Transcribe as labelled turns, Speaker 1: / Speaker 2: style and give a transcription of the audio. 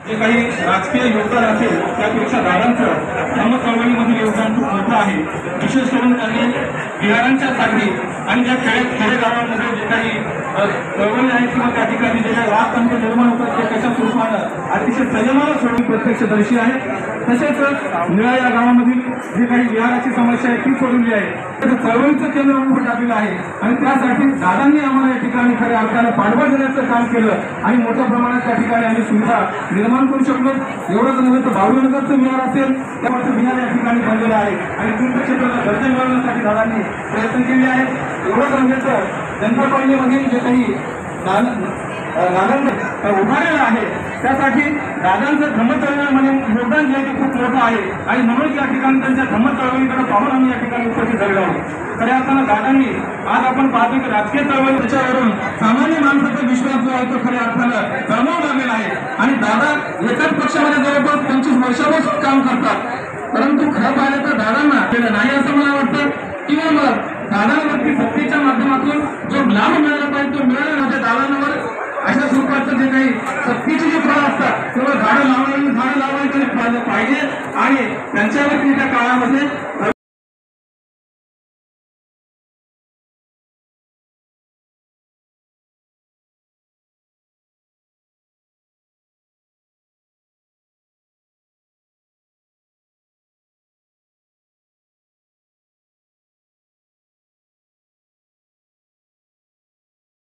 Speaker 1: जे काही राजकीय योगदान असेल त्यापेक्षा दादांचं धम्म चळवळीमधील योगदान खूप मोठं आहे। विशेष करून त्यांनी बिहारांच्या साठी आणि ज्या खेडेगावांमध्ये जे काही चळवळी आहेत किंवा त्या ठिकाणी जे काही वादतंत्र निर्माण होतात ते कशा स्वरूपानं अतिशय संयमानं सोडून प्रत्यक्षदर्शी आहे। तसेच निळा या गावामधील जी काही बिहाराची समस्या आहे ती सोडवली आहे, त्याचं चळवळीचं केंद्र उभं टाकलेलं आहे आणि त्यासाठी दादांनी आम्हाला या ठिकाणी खऱ्या अर्थानं पाठबळ देण्याचं काम केलं आणि मोठ्या प्रमाणात त्या ठिकाणी आम्ही सुविधा निर्माण करू शकलो। एवढंच नव्हे तर बावळनगरचं विहार असेल त्यामुळे विहार या ठिकाणी बनलेलं आहे आणि तीर्थक्षेत्राला दर्जा मिळवण्यासाठी दादांनी प्रयत्न केले आहेत। एवढंच नव्हे तर जनता कॉलनीमधील जे काही दादांचं उभारलेलं आहे त्यासाठी दादांचं धम्म चळवळीमध्ये योगदान जे आहे ते खूप मोठं आहे आणि म्हणून या ठिकाणी त्यांच्या धम्म चळवळीकडे पाहून आम्ही या ठिकाणी उपस्थित झालेलो आहोत। खऱ्या अर्थानं दादांनी आज आपण पाहतो की राजकीय चळवळी त्याच्यावरून सामान्य माणसाचा विश्वास जो आहे तो खऱ्या अर्थानं गमावून लागलेला आहे आणि दादा एकाच पक्षामध्ये जवळपास 25 वर्षापासून काम करतात, परंतु खरं पाहिलं तर दादांना केलं नाही असं मला वाटतं किंवा मग दादांवरती सत्तेच्या माध्यमातून जो लाभ मिळाला पाहिजे तो मिळाला नव्हत्या दादांवर अशा स्वरूपाचं जे काही सक्तीचे जे फळ असतात तेव्हा झाडं लावायची पाहिजे आणि त्यांच्यावरती त्या काळामध्ये